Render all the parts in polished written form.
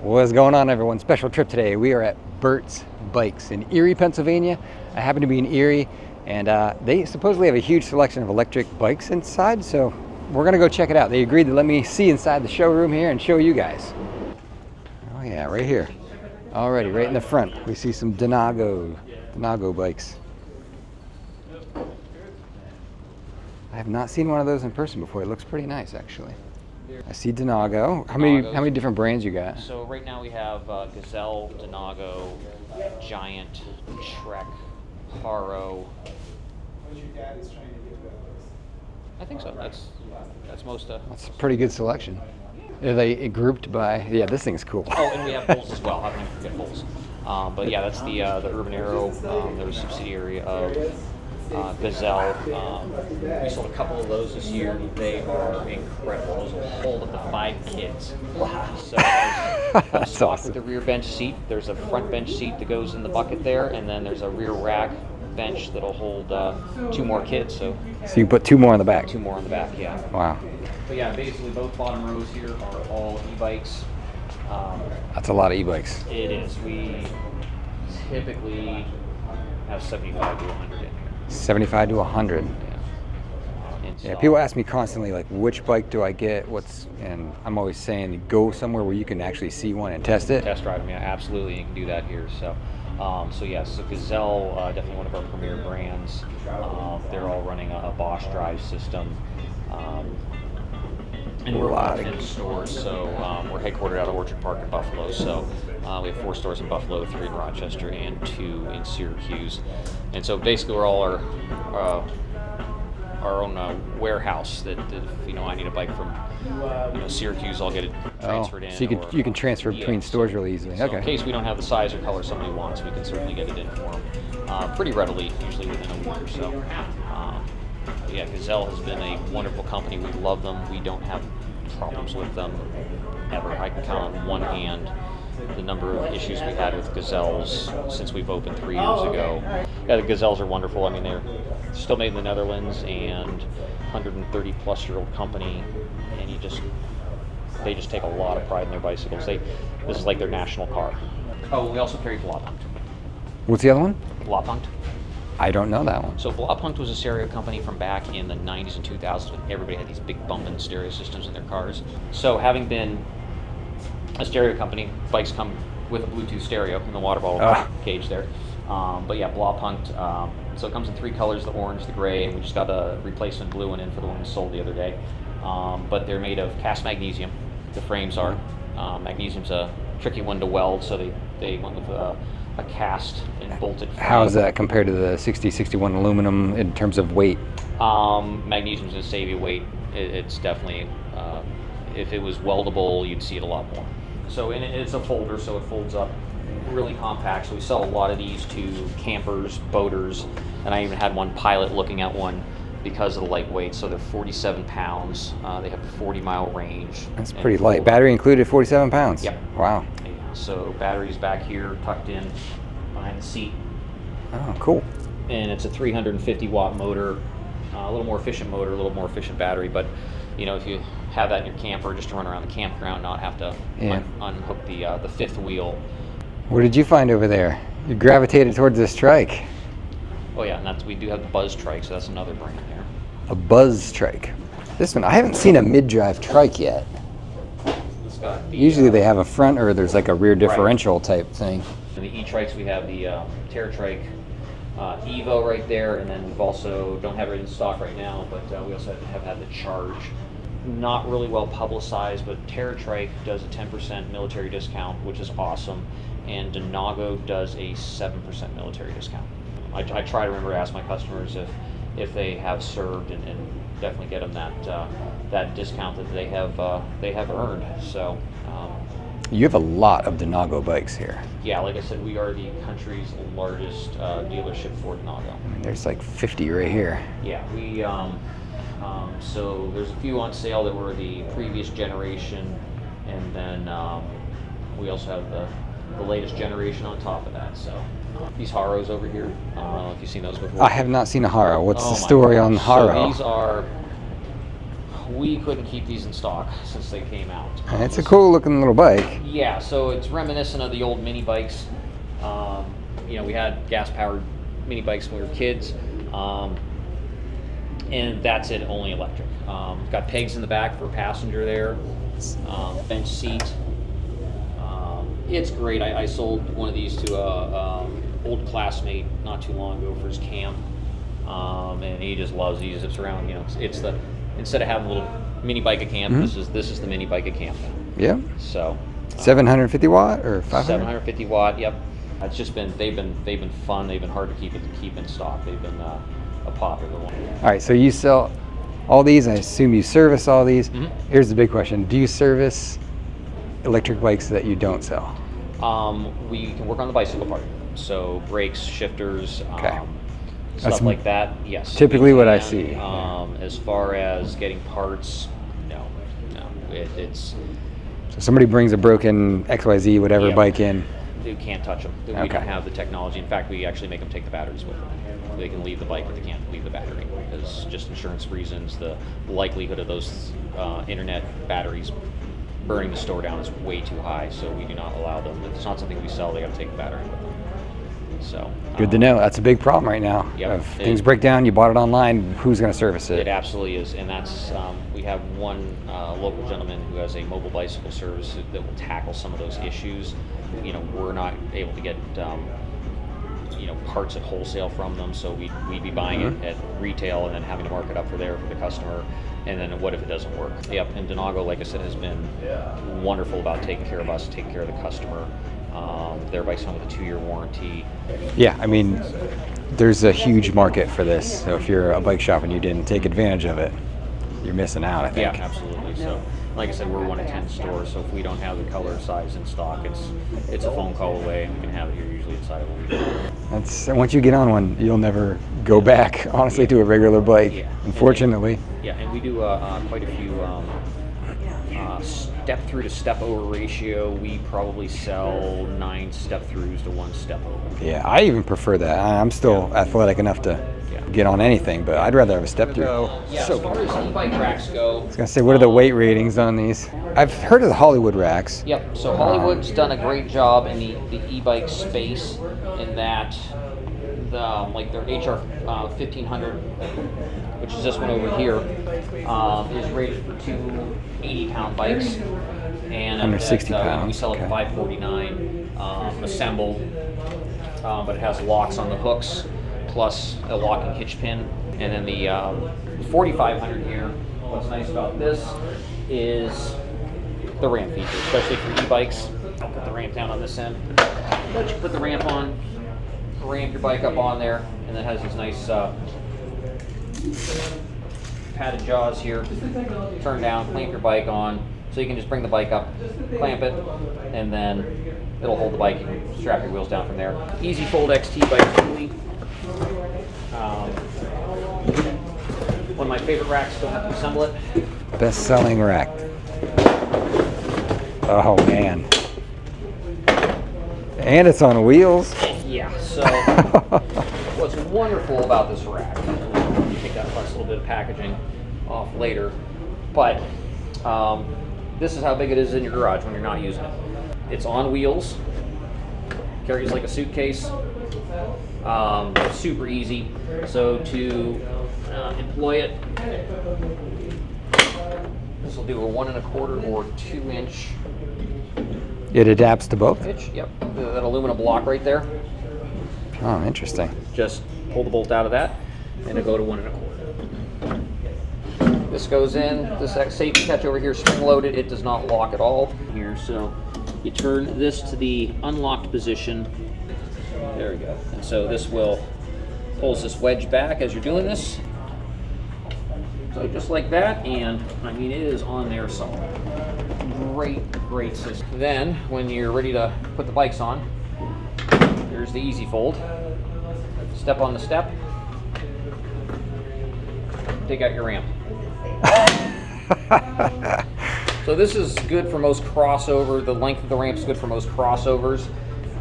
What's going on, everyone? Special trip today. We are at Bert's Bikes in Erie, Pennsylvania. I happen to be in Erie, and they supposedly have a huge selection of electric bikes inside, so we're gonna go check it out. They agreed to let me see inside the showroom here and show you guys. Oh yeah, right here. Already, right in the front, we see some Denago bikes. I have not seen one of those in person before. It looks pretty nice, actually. I see Denago. How many different brands you got? So right now we have Gazelle, Denago, Giant, Trek, Haro. I think so. That's most. That's a pretty good selection. Are they grouped by? Yeah, this thing's cool. Oh, and we have Bulls as well. How can I forget Bulls? But yeah, that's the Urban Arrow. They're a subsidiary of Gazelle. We sold a couple of those this year. They are incredible. Those will hold up to 5 kids. Wow. So that's awesome. With the rear bench seat, there's a front bench seat that goes in the bucket there, and then there's a rear rack bench that'll hold 2 more kids. So you put 2 more on the back? 2 more on the back, yeah. Wow. But yeah, basically both bottom rows here are all e-bikes. That's a lot of e-bikes. It is. We typically have 75 to 100 in here. 75 to 100. Yeah, people ask me constantly, like, which bike do I get? And I'm always saying, go somewhere where you can actually see one and test it. Test drive them, yeah, absolutely. You can do that here. So yes, so Gazelle, definitely one of our premier brands. They're all running a Bosch drive system. And we're in stores, so we're headquartered out of Orchard Park in Buffalo. So we have 4 stores in Buffalo, 3 in Rochester, and 2 in Syracuse. And so basically, we're all our own warehouse. That if I need a bike from Syracuse, I'll get it transferred in. So you can transfer between stores really easily. So okay. In case we don't have the size or color somebody wants, we can certainly get it in for them pretty readily, usually within a week or so. Yeah, Gazelle has been a wonderful company. We love them. We don't have problems with them ever. I can count on one hand the number of issues we had with Gazelles since we've opened 3 years ago. Yeah, the Gazelles are wonderful. I mean, they're still made in the Netherlands and 130-plus-year-old company, and they just take a lot of pride in their bicycles. This is like their national car. Oh, we also carry BlaPunt. What's the other one? BlaPunt. I don't know that one. So BlaPunt was a stereo company from back in the 90s and 2000s when everybody had these big bumping stereo systems in their cars. So having been a stereo company, bikes come with a Bluetooth stereo in the water bottle cage there. But yeah, BlaPunt, so it comes in 3 colors, the orange, the gray, and we just got a replacement blue one in for the one we sold the other day. But they're made of cast magnesium, the frames are. Magnesium's a tricky one to weld, so they went with a cast and bolted frame. How is that compared to the 6061 aluminum in terms of weight? Magnesium's going to save you weight. It's definitely, if it was weldable, you'd see it a lot more. So it's a folder, so it folds up really compact. So we sell a lot of these to campers, boaters, and I even had one pilot looking at one because of the lightweight. So they're 47 pounds. They have a 40-mile range. That's pretty light. Battery included, 47 pounds? Yep. Wow. So battery's back here, tucked in behind the seat. Oh, cool. And it's a 350-watt motor, a little more efficient motor, a little more efficient battery. But if you have that in your camper, just to run around the campground, not have to unhook the 5th wheel. What did you find over there? You gravitated towards this trike. Oh yeah, and we do have the Buzz trike, so that's another brand there. A Buzz trike. This one, I haven't seen a mid-drive trike yet. Usually they have a front or there's like a rear differential type thing. In the e-trikes we have the Teratri Evo right there, and then we've also, don't have it in stock right now, but we also have had the Charge. Not really well publicized, but Teratri does a 10% military discount, which is awesome, and Denago does a 7% military discount. I try to remember to ask my customers if they have served and definitely get them that discount that they have earned. So you have a lot of Denago bikes here. Yeah, like I said, we are the country's largest dealership for Denago. I mean, there's like 50 right here. Yeah, we so there's a few on sale that were the previous generation, and then we also have the latest generation on top of that. So these Haros over here, I don't know if you've seen those before. I have not seen a Haro. What's the story on Haro? So these are, we couldn't keep these in stock since they came out. It's a cool looking little bike. Yeah, so it's reminiscent of the old mini bikes. You know, we had gas powered mini bikes when we were kids, and that's it, only electric. Got pegs in the back for a passenger there, bench seat. It's great. I sold one of these to a old classmate not too long ago for his camp, and he just loves these. It's around, you know, it's the, instead of having a little mini bike at camp, this is the mini bike at camp now. Yeah. So 750 watt or 500? 750 watt. Yep. It's just been they've been fun. They've been hard to keep in stock. They've been a popular one. All right, so you sell all these. I assume you service all these. Here's the big question: do you service electric bikes that you don't sell? We can work on the bicycle part, so brakes, shifters, Okay. stuff like that. Yes. Typically we what I can. see. As far as getting parts, no. It's So somebody brings a broken XYZ whatever Yep. bike in. you can't touch them. We Okay. don't have the technology. In fact, we actually make them take the batteries with them. They can leave the bike, but they can't leave the battery because just insurance reasons. The likelihood of those internet batteries burning the store down is way too high, so we do not allow them. If it's not something we sell, they got to take the battery with them. So Good to know. That's a big problem right now. Yep. If things break down, you bought it online, who's going to service it? It absolutely is, and that's we have one local gentleman who has a mobile bicycle service that will tackle some of those issues. You know, we're not able to get parts at wholesale from them, so we'd be buying it at retail and then having to mark it up for the customer. And then what if it doesn't work? Yep, and Donago, like I said, has been wonderful about taking care of us, taking care of the customer. Their bike's come with a 2-year warranty. Yeah, I mean, there's a huge market for this. So if you're a bike shop and you didn't take advantage of it, you're missing out, I think. Yeah, absolutely. So, like I said, we're one of 10 stores, so if we don't have the color size in stock, it's a phone call away, and we can have it here usually inside of a week. That's once you get on one, you'll never go back, honestly, to a regular bike. Yeah. Unfortunately. Yeah, and we do quite a few step through to step over ratio. We probably sell 9 step throughs to 1 step over. Yeah, I even prefer that. I'm still athletic enough to get on anything, but I'd rather have a step through. Yeah, as far as e-bike racks go, I was gonna say, what are the weight ratings on these? I've heard of the Hollywood racks. Yep. So Hollywood's done a great job in the e-bike space in that like their HR 1500, which is this one over here, is rated for 2 80-pound bikes, and Under 60 we pounds. sell it Okay. at $549 assembled, but it has locks on the hooks plus a locking hitch pin, and then the 4500 here. What's nice about this is the ramp feature, especially for e-bikes. I'll put the ramp down on this end. Let you put the ramp on, ramp your bike up on there, and then it has these nice padded jaws here. Turn down, clamp your bike on, so you can just bring the bike up, clamp it, and then it'll hold the bike. You can strap your wheels down from there. Easy Fold XT by Thule. One of my favorite racks. Don't have to assemble it. Best-selling rack. Oh man. And it's on wheels. Yeah. So what's wonderful about this rack? You take that last little bit of packaging off later, but this is how big it is in your garage when you're not using it. It's on wheels. Carries like a suitcase. Super easy. So to employ it, this will do a 1 1/4 or 2 inch It adapts to both? pitch. Yep, that aluminum block right there. Oh, interesting. Just pull the bolt out of that, and it'll go to 1 1/4. This goes in. This safety catch over here, spring loaded. It does not lock at all here. So you turn this to the unlocked position. There we go. And so this will pulls this wedge back as you're doing this. So just like that, and I mean it is on there solid. Great system. Then when you're ready to put the bikes on, here's the Easy Fold. Step on the step. Take out your ramp. So this is good for most crossover. The length of the ramp is good for most crossovers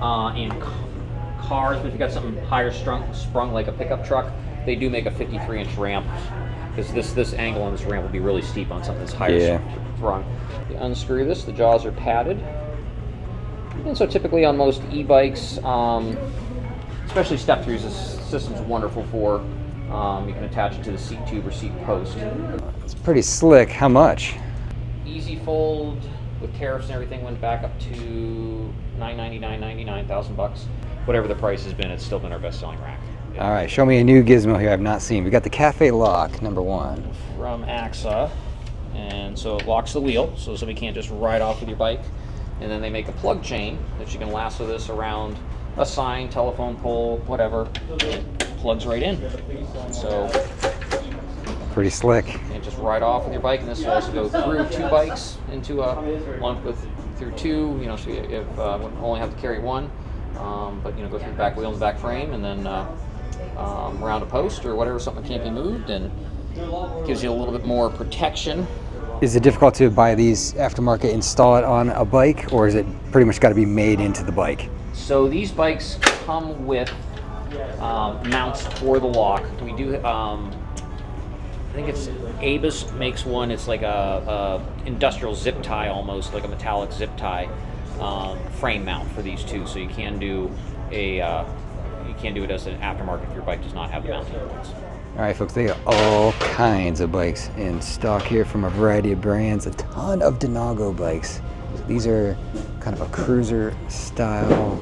and cars. But if you got something higher sprung like a pickup truck, they do make a 53-inch ramp because this angle on this ramp will be really steep on something that's higher. Yeah. Wrong. You unscrew this, the jaws are padded. And so typically on most e-bikes, especially step-throughs, this system's wonderful for. You can attach it to the seat tube or seat post. It's pretty slick. How much? Easy fold with tariffs and everything went back up to $999.99, whatever the price has been. It's still been our best-selling rack. All right, show me a new gizmo here I've not seen. We got the cafe lock, #1. From AXA, and so it locks the wheel, so somebody can't just ride off with your bike. And then they make a plug chain that you can lasso this around a sign, telephone pole, whatever. It plugs right in. So Pretty slick. you just ride off with your bike, and this will also go through 2 bikes into a one through 2. You know, so you only have to carry 1, but go through the back wheel and the back frame, and then around a post or whatever, something can't be moved, and gives you a little bit more protection. Is it difficult to buy these aftermarket, install it on a bike, or is it pretty much got to be made into the bike? So these bikes come with mounts for the lock. We do, I think it's Ebikes makes one. It's like a industrial zip tie, almost like a metallic zip tie frame mount for these two. So you can do it as an aftermarket if your bike does not have the mounting points. All right, folks, they got all kinds of bikes in stock here from a variety of brands, a ton of Denago bikes. These are kind of a cruiser style.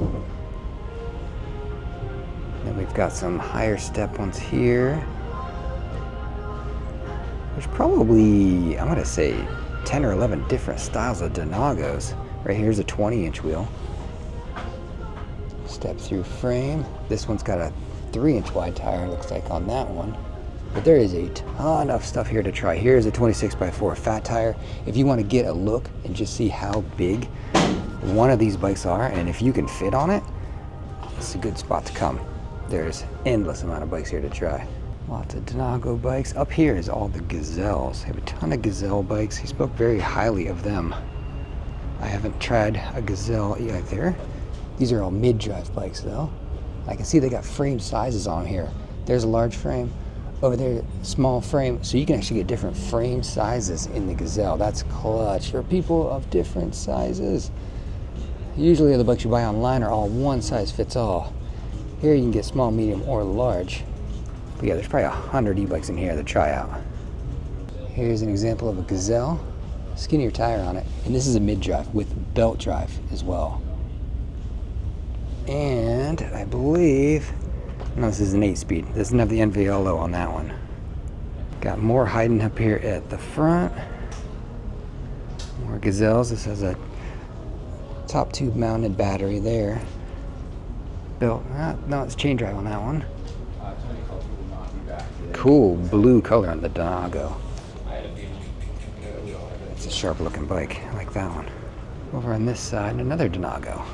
Then we've got some higher step ones here. There's probably, I'm gonna say 10 or 11 different styles of Denagos. Right here's a 20-inch wheel. Step through frame. This one's got a 3-inch wide tire, looks like, on that one. But there is a ton of stuff here to try. Here's a 26x4 fat tire. If you want to get a look and just see how big one of these bikes are, and if you can fit on it, it's a good spot to come. There's endless amount of bikes here to try. Lots of Denago bikes. Up here is all the Gazelles. They have a ton of Gazelle bikes. He spoke very highly of them. I haven't tried a Gazelle either. These are all mid-drive bikes though. I can see they got frame sizes on here. There's a large frame. Over there, small frame. So you can actually get different frame sizes in the Gazelle. That's clutch for people of different sizes. Usually the bikes you buy online are all one size fits all. Here you can get small, medium, or large. But yeah, there's probably 100 e-bikes in here to try out. Here's an example of a Gazelle. Skinnier tire on it. And this is a mid-drive with belt drive as well. And I believe, no, this is an 8-speed. Doesn't have the NVLO on that one. Got more hiding up here at the front. More Gazelles. This has a top tube mounted battery there. Belt, no, it's chain drive on that one. Cool blue color on the Denago. It's a sharp looking bike. I like that one. Over on this side, another Denago.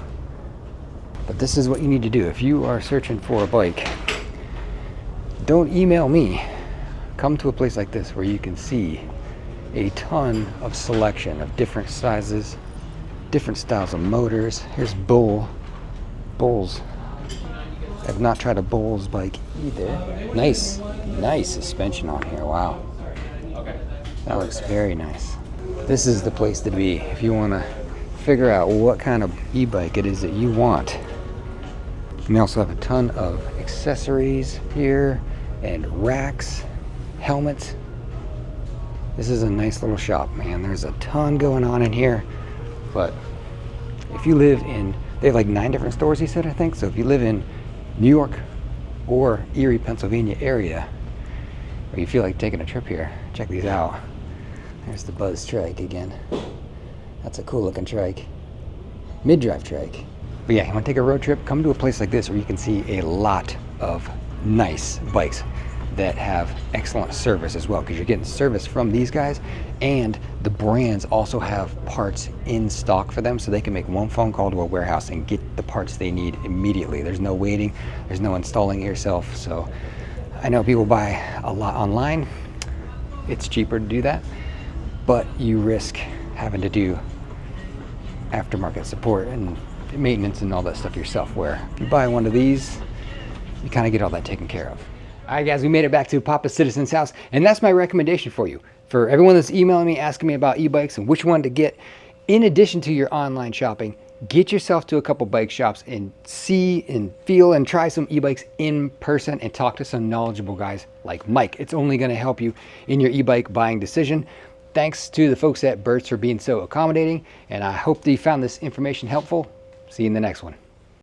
But this is what you need to do. If you are searching for a bike, don't email me. Come to a place like this where you can see a ton of selection of different sizes, different styles of motors. Here's Bulls. I've not tried a Bulls bike either. Nice suspension on here, wow. That looks very nice. This is the place to be if you want to figure out what kind of e-bike it is that you want. We also have a ton of accessories here and racks, helmets. This is a nice little shop, man. There's a ton going on in here. But if you live in, they have like 9 different stores, he said, I think. So if you live in New York or Erie, Pennsylvania area, or you feel like taking a trip here, check these out. There's the Buzz trike again. That's a cool looking trike. Mid-drive trike. But yeah, you want to take a road trip, come to a place like this where you can see a lot of nice bikes that have excellent service as well, because you're getting service from these guys, and the brands also have parts in stock for them, so they can make one phone call to a warehouse and get the parts they need immediately. There's no waiting, there's no installing it yourself. So I know people buy a lot online. It's cheaper to do that, but you risk having to do aftermarket support and maintenance and all that stuff yourself, where if you buy one of these, you kind of get all that taken care of. All right, guys, we made it back to Papa Citizen's house, and that's my recommendation for you. For everyone that's emailing me, asking me about e-bikes and which one to get, in addition to your online shopping, get yourself to a couple bike shops and see and feel and try some e-bikes in person and talk to some knowledgeable guys like Mike. It's only going to help you in your e-bike buying decision. Thanks to the folks at Bert's for being so accommodating, and I hope that you found this information helpful. See you in the next one.